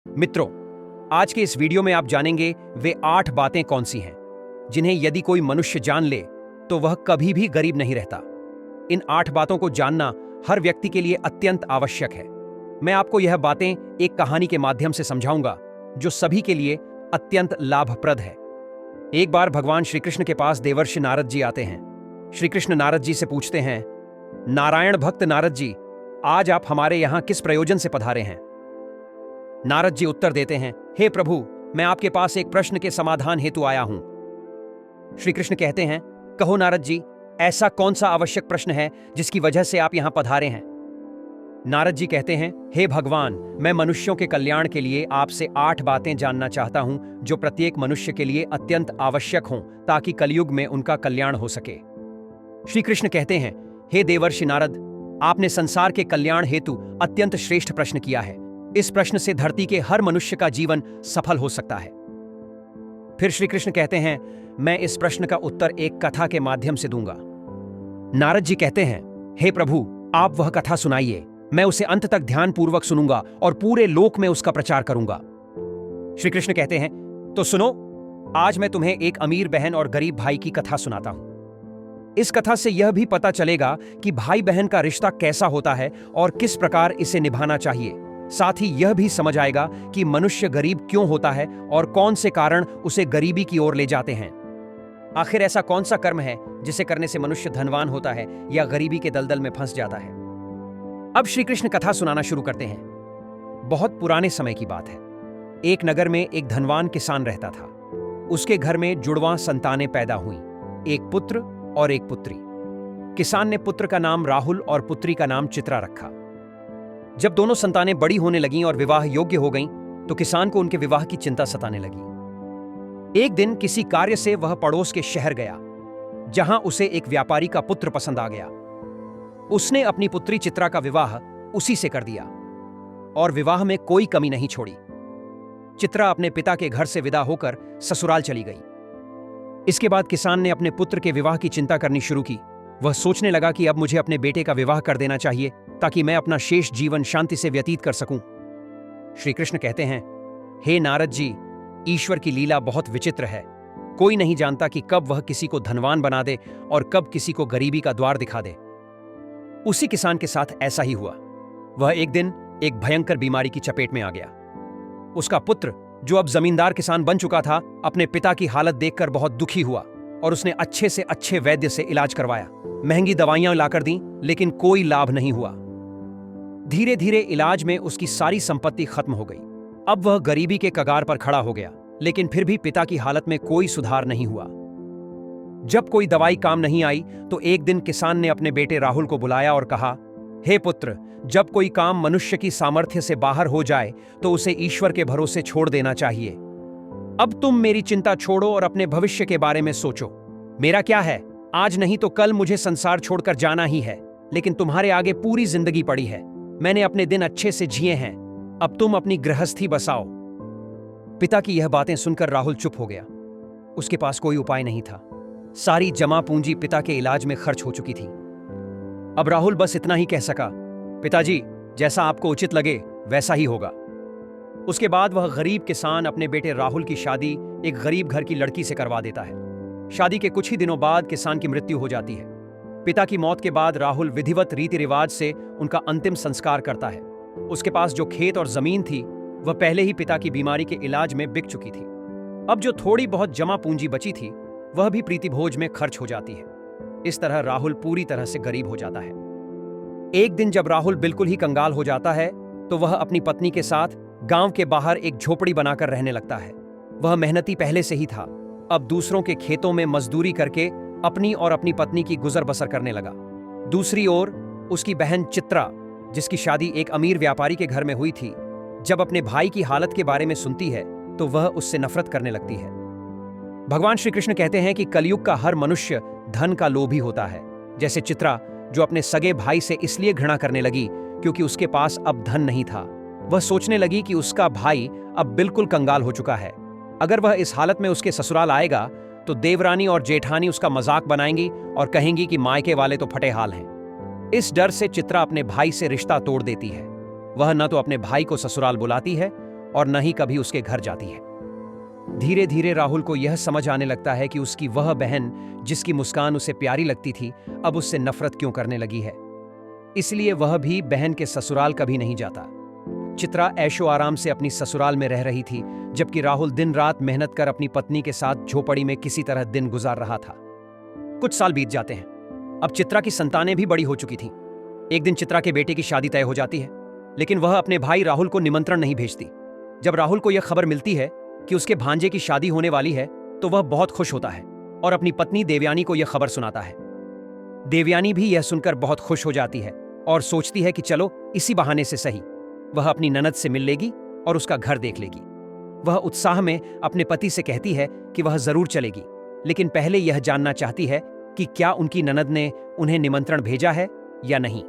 मित्रों, आज के इस वीडियो में आप जानेंगे वे 8 बातें कौन सी हैं जिन्हें यदि कोई मनुष्य जान ले तो वह कभी भी गरीब नहीं रहता। इन 8 बातों को जानना हर व्यक्ति के लिए अत्यंत आवश्यक है। मैं आपको यह बातें एक कहानी के माध्यम से समझाऊंगा जो सभी के लिए अत्यंत लाभप्रद है। एक बार भगवान श्री कृष्ण के पास देवर्षि नारद जी आते हैं। श्री कृष्ण नारद जी से पूछते हैं, नारायण भक्त नारद जी, आज आप हमारे यहां किस प्रयोजन से पधारे हैं? नारद जी उत्तर देते हैं, हे प्रभु, मैं आपके पास एक प्रश्न के समाधान हेतु आया हूं। श्री कृष्ण कहते हैं, कहो नारद जी, ऐसा कौन सा आवश्यक प्रश्न है जिसकी वजह से आप यहां पधारे हैं? नारद जी कहते हैं, हे भगवान, मैं मनुष्यों के कल्याण के लिए आपसे 8 बातें जानना चाहता हूं जो प्रत्येक मनुष्य के लिए अत्यंत आवश्यक हों ताकि कलयुग में उनका कल्याण हो सके। श्री कृष्ण कहते हैं, हे देवर्षि नारद, आपने संसार के कल्याण हेतु अत्यंत श्रेष्ठ प्रश्न किया है। इस प्रश्न से धरती के हर मनुष्य का जीवन सफल हो सकता है। फिर श्री कृष्ण कहते हैं, मैं इस प्रश्न का उत्तर एक कथा के माध्यम से दूंगा। नारद जी कहते हैं, हे प्रभु, आप वह कथा सुनाइए, मैं उसे अंत तक ध्यानपूर्वक सुनूंगा और पूरे लोक में उसका प्रचार करूंगा। श्री कृष्ण कहते हैं, तो सुनो, आज मैं तुम्हें एक अमीर बहन और गरीब भाई की कथा सुनाता हूं। इस कथा से यह भी पता चलेगा कि भाई बहन का रिश्ता कैसा होता है और किस प्रकार इसे निभाना चाहिए। साथ ही यह भी समझ आएगा कि मनुष्य गरीब क्यों होता है और कौन से कारण उसे गरीबी की ओर ले जाते हैं। आखिर ऐसा कौन सा कर्म है जिसे करने से मनुष्य धनवान होता है या गरीबी के दलदल में फंस जाता है? अब श्री कृष्ण कथा सुनाना शुरू करते हैं। बहुत पुराने समय की बात है। एक नगर में एक धनवान किसान रहता था। उसके घर में जुड़वां संतानें पैदा हुई, एक पुत्र और एक पुत्री। किसान ने पुत्र का नाम राहुल और पुत्री का नाम चित्रा रखा। जब दोनों संतानें बड़ी होने लगीं और विवाह योग्य हो गईं, तो किसान को उनके विवाह की चिंता सताने लगी। एक दिन किसी कार्य से वह पड़ोस के शहर गया, जहां उसे एक व्यापारी का पुत्र पसंद आ गया। उसने अपनी पुत्री चित्रा का विवाह उसी से कर दिया और विवाह में कोई कमी नहीं छोड़ी। चित्रा अपने पिता के घर से विदा होकर ससुराल चली गई। इसके बाद किसान ने अपने पुत्र के विवाह की चिंता करनी शुरू की। वह सोचने लगा कि अब मुझे अपने बेटे का विवाह कर देना चाहिए ताकि मैं अपना शेष जीवन शांति से व्यतीत कर सकूं। श्री कृष्ण कहते हैं, हे नारद जी, ईश्वर की लीला बहुत विचित्र है। कोई नहीं जानता कि कब वह किसी को धनवान बना दे और कब किसी को गरीबी का द्वार दिखा दे। उसी किसान के साथ ऐसा ही हुआ। वह एक दिन एक भयंकर बीमारी की चपेट में आ गया। उसका पुत्र, जो अब जमींदार किसान बन चुका था, अपने पिता की हालत देखकर बहुत दुखी हुआ और उसने अच्छे से अच्छे वैद्य से इलाज करवाया। महंगी दवाइयां लाकर दी, लेकिन कोई लाभ नहीं हुआ। धीरे धीरे इलाज में उसकी सारी संपत्ति खत्म हो गई। अब वह गरीबी के कगार पर खड़ा हो गया, लेकिन फिर भी पिता की हालत में कोई सुधार नहीं हुआ। जब कोई दवाई काम नहीं आई तो एक दिन किसान ने अपने बेटे राहुल को बुलाया और कहा, हे पुत्र, जब कोई काम मनुष्य की सामर्थ्य से बाहर हो जाए तो उसे ईश्वर के भरोसे छोड़ देना चाहिए। अब तुम मेरी चिंता छोड़ो और अपने भविष्य के बारे में सोचो। मेरा क्या है, आज नहीं तो कल मुझे संसार छोड़कर जाना ही है, लेकिन तुम्हारे आगे पूरी जिंदगी पड़ी है। मैंने अपने दिन अच्छे से जिए हैं, अब तुम अपनी गृहस्थी बसाओ। पिता की यह बातें सुनकर राहुल चुप हो गया। उसके पास कोई उपाय नहीं था। सारी जमा पूंजी पिता के इलाज में खर्च हो चुकी थी। अब राहुल बस इतना ही कह सका, पिताजी, जैसा आपको उचित लगे वैसा ही होगा। उसके बाद वह गरीब किसान अपने बेटे राहुल की शादी एक गरीब घर की लड़की से करवा देता है। शादी के कुछ ही दिनों बाद किसान की मृत्यु हो जाती है। पिता की मौत के बाद राहुल विधिवत रीति रिवाज से उनका अंतिम संस्कार करता है। उसके पास जो खेत और जमीन थी वह पहले ही पिता की बीमारी के इलाज में बिक चुकी थी। अब जो थोड़ी बहुत जमा पूंजी बची थी वह भी प्रीतिभोज में खर्च हो जाती है। इस तरह राहुल पूरी तरह से गरीब हो जाता है। एक दिन जब राहुल बिल्कुल ही कंगाल हो जाता है तो वह अपनी पत्नी के साथ गांव के बाहर एक झोपड़ी बनाकर रहने लगता है। वह मेहनती पहले से ही था, अब दूसरों के खेतों में मजदूरी करके अपनी और अपनी पत्नी की गुजर बसर करने लगा। दूसरी ओर उसकी बहन चित्रा, जिसकी शादी एक अमीर व्यापारी के घर में हुई थी, जब अपने भाई की हालत के बारे में सुनती है तो वह उससे नफरत करने लगती है। भगवान श्री कृष्ण कहते हैं कि कलयुग का हर मनुष्य धन का लोभी होता है। जैसे चित्रा, जो अपने सगे भाई से इसलिए घृणा करने लगी क्योंकि उसके पास अब धन नहीं था। वह सोचने लगी कि उसका भाई अब बिल्कुल कंगाल हो चुका है। अगर वह इस हालत में उसके ससुराल आएगा तो देवरानी और जेठानी उसका मजाक बनाएंगी और कहेंगी कि मायके वाले तो फटे हाल हैं। इस डर से चित्रा अपने भाई से रिश्ता तोड़ देती है। वह न तो अपने भाई को ससुराल बुलाती है और न ही कभी उसके घर जाती है। धीरे धीरे राहुल को यह समझ आने लगता है कि उसकी वह बहन जिसकी मुस्कान उसे प्यारी लगती थी, अब उससे नफरत क्यों करने लगी है। इसलिए वह भी बहन के ससुराल कभी नहीं जाता। चित्रा ऐशो आराम से अपनी ससुराल में रह रही थी, जबकि राहुल दिन रात मेहनत कर अपनी पत्नी के साथ झोपड़ी में किसी तरह दिन गुजार रहा था। कुछ साल बीत जाते हैं। अब चित्रा की संतानें भी बड़ी हो चुकी थीं। एक दिन चित्रा के बेटे की शादी तय हो जाती है, लेकिन वह अपने भाई राहुल को निमंत्रण नहीं भेजती। जब राहुल को यह खबर मिलती है कि उसके भांजे की शादी होने वाली है, तो वह बहुत खुश होता है और अपनी पत्नी देवयानी को यह खबर सुनाता है। देवयानी भी यह सुनकर बहुत खुश हो जाती है और सोचती है कि चलो इसी बहाने से सही वह अपनी ननद से मिल लेगी और उसका घर देख लेगी। वह उत्साह में अपने पति से कहती है कि वह जरूर चलेगी, लेकिन पहले यह जानना चाहती है कि क्या उनकी ननद ने उन्हें निमंत्रण भेजा है या नहीं।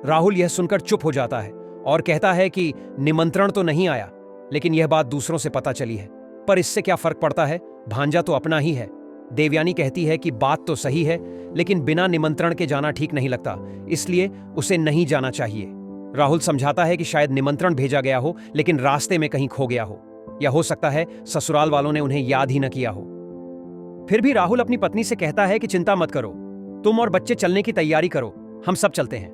राहुल यह सुनकर चुप हो जाता है और कहता है कि निमंत्रण तो नहीं आया, लेकिन यह बात दूसरों से पता चली है, पर इससे क्या फर्क पड़ता है, भांजा तो अपना ही है। देवयानी कहती है कि बात तो सही है, लेकिन बिना निमंत्रण के जाना ठीक नहीं लगता, इसलिए उसे नहीं जाना चाहिए। राहुल समझाता है कि शायद निमंत्रण भेजा गया हो, लेकिन रास्ते में कहीं खो गया हो, या हो सकता है ससुराल वालों ने उन्हें याद ही न किया हो। फिर भी राहुल अपनी पत्नी से कहता है कि चिंता मत करो, तुम और बच्चे चलने की तैयारी करो, हम सब चलते हैं।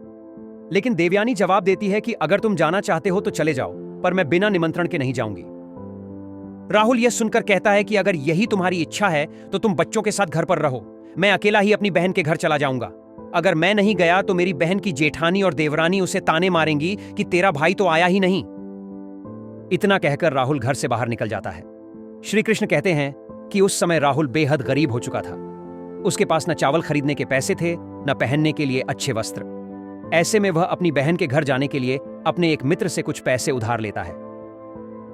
लेकिन देवयानी जवाब देती है कि अगर तुम जाना चाहते हो तो चले जाओ, पर मैं बिना निमंत्रण के नहीं जाऊंगी। राहुल यह सुनकर कहता है कि अगर यही तुम्हारी इच्छा है तो तुम बच्चों के साथ घर पर रहो, मैं अकेला ही अपनी बहन के घर चला जाऊंगा। अगर मैं नहीं गया तो मेरी बहन की जेठानी और देवरानी उसे ताने मारेंगी कि तेरा भाई तो आया ही नहीं। इतना कहकर राहुल घर से बाहर निकल जाता है। श्री कृष्ण कहते हैं कि उस समय राहुल बेहद गरीब हो चुका था। उसके पास न चावल खरीदने के पैसे थे, न पहनने के लिए अच्छे वस्त्र। ऐसे में वह अपनी बहन के घर जाने के लिए अपने एक मित्र से कुछ पैसे उधार लेता है।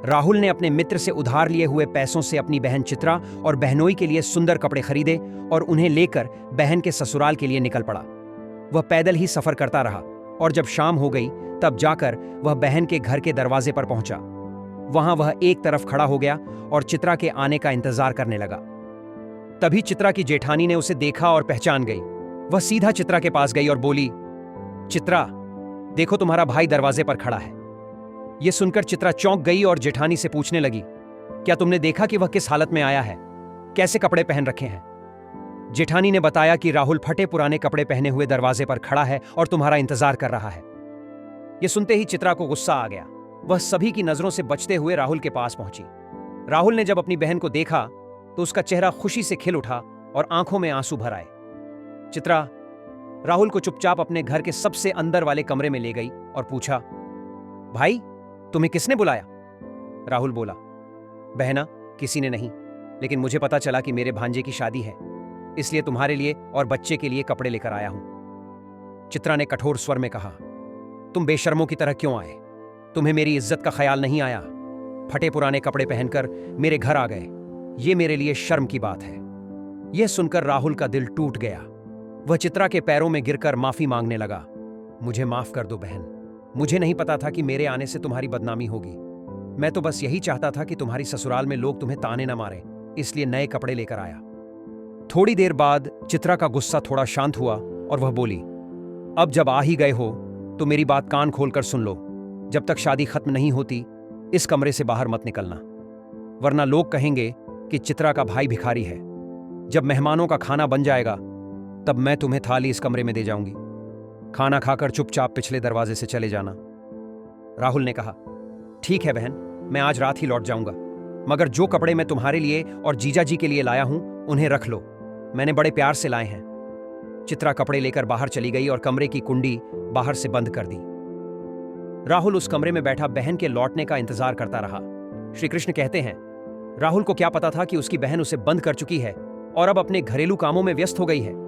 राहुल ने अपने मित्र से उधार लिए हुए पैसों से अपनी बहन चित्रा और बहनोई के लिए सुंदर कपड़े खरीदे और उन्हें लेकर बहन के ससुराल के लिए निकल पड़ा। वह पैदल ही सफर करता रहा और जब शाम हो गई तब जाकर वह बहन के घर के दरवाजे पर पहुंचा। वहां वह एक तरफ खड़ा हो गया और चित्रा के आने का इंतजार करने लगा। तभी चित्रा की जेठानी ने उसे देखा और पहचान गई। वह सीधा चित्रा के पास गई और बोली, चित्रा, देखो तुम्हारा भाई दरवाजे पर खड़ा है। यह सुनकर चित्रा चौंक गई और जेठानी से पूछने लगी, क्या तुमने देखा कि वह किस हालत में आया है, कैसे कपड़े पहन रखे हैं? जेठानी ने बताया कि राहुल फटे पुराने कपड़े पहने हुए दरवाजे पर खड़ा है और तुम्हारा इंतजार कर रहा है। यह सुनते ही चित्रा को गुस्सा आ गया। वह सभी की नजरों से बचते हुए राहुल के पास पहुंची। राहुल ने जब अपनी बहन को देखा तो उसका चेहरा खुशी से खिल उठा और आंखों में आंसू भर आए। चित्रा राहुल को चुपचाप अपने घर के सबसे अंदर वाले कमरे में ले गई और पूछा, भाई तुम्हें किसने बुलाया? राहुल बोला, बहना, किसी ने नहीं, लेकिन मुझे पता चला कि मेरे भांजे की शादी है, इसलिए तुम्हारे लिए और बच्चे के लिए कपड़े लेकर आया हूं। चित्रा ने कठोर स्वर में कहा, तुम बेशर्मों की तरह क्यों आए? तुम्हें मेरी इज्जत का ख्याल नहीं आया? फटे पुराने कपड़े पहनकर मेरे घर आ गए, ये मेरे लिए शर्म की बात है। यह सुनकर राहुल का दिल टूट गया। वह चित्रा के पैरों में गिरकर माफी मांगने लगा। मुझे माफ कर दो बहन, मुझे नहीं पता था कि मेरे आने से तुम्हारी बदनामी होगी। मैं तो बस यही चाहता था कि तुम्हारी ससुराल में लोग तुम्हें ताने न मारें, इसलिए नए कपड़े लेकर आया। थोड़ी देर बाद चित्रा का गुस्सा थोड़ा शांत हुआ और वह बोली, अब जब आ ही गए हो तो मेरी बात कान खोलकर सुन लो। जब तक शादी खत्म नहीं होती इस कमरे से बाहर मत निकलना, वरना लोग कहेंगे कि चित्रा का भाई भिखारी है। जब मेहमानों का खाना बन जाएगा तब मैं तुम्हें थाली इस कमरे में दे जाऊंगी। खाना खाकर चुपचाप पिछले दरवाजे से चले जाना। राहुल ने कहा, ठीक है बहन, मैं आज रात ही लौट जाऊंगा, मगर जो कपड़े मैं तुम्हारे लिए और जीजा जी के लिए लाया हूं उन्हें रख लो, मैंने बड़े प्यार से लाए हैं। चित्रा कपड़े लेकर बाहर चली गई और कमरे की कुंडी बाहर से बंद कर दी। राहुल उस कमरे में बैठा बहन के लौटने का इंतजार करता रहा। श्री कृष्ण कहते हैं, राहुल को क्या पता था कि उसकी बहन उसे बंद कर चुकी है और अब अपने घरेलू कामों में व्यस्त हो गई है।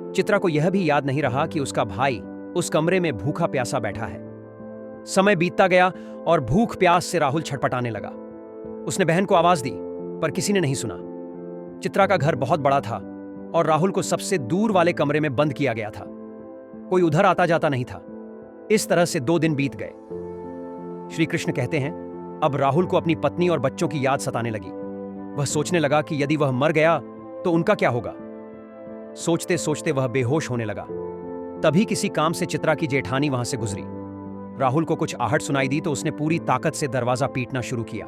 चित्रा को यह भी याद नहीं रहा कि उसका भाई उस कमरे में भूखा प्यासा बैठा है। समय बीतता गया और भूख प्यास से राहुल छटपटाने लगा। उसने बहन को आवाज दी, पर किसी ने नहीं सुना। चित्रा का घर बहुत बड़ा था और राहुल को सबसे दूर वाले कमरे में बंद किया गया था। कोई उधर आता जाता नहीं था। इस तरह से 2 दिन बीत गए। श्री कृष्ण कहते हैं, अब राहुल को अपनी पत्नी और बच्चों की याद सताने लगी। वह सोचने लगा कि यदि वह मर गया तो उनका क्या होगा। सोचते सोचते वह बेहोश होने लगा। तभी किसी काम से चित्रा की जेठानी वहां से गुजरी। राहुल को कुछ आहट सुनाई दी तो उसने पूरी ताकत से दरवाजा पीटना शुरू किया।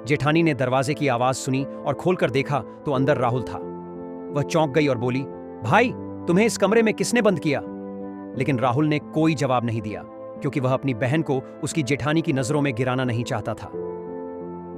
जेठानी ने दरवाजे की आवाज सुनी और खोलकर देखा तो अंदर राहुल था। वह चौंक गई और बोली, भाई, तुम्हें इस कमरे में किसने बंद किया? लेकिन राहुल ने कोई जवाब नहीं दिया, क्योंकि वह अपनी बहन को उसकी जेठानी की नजरों में गिराना नहीं चाहता था।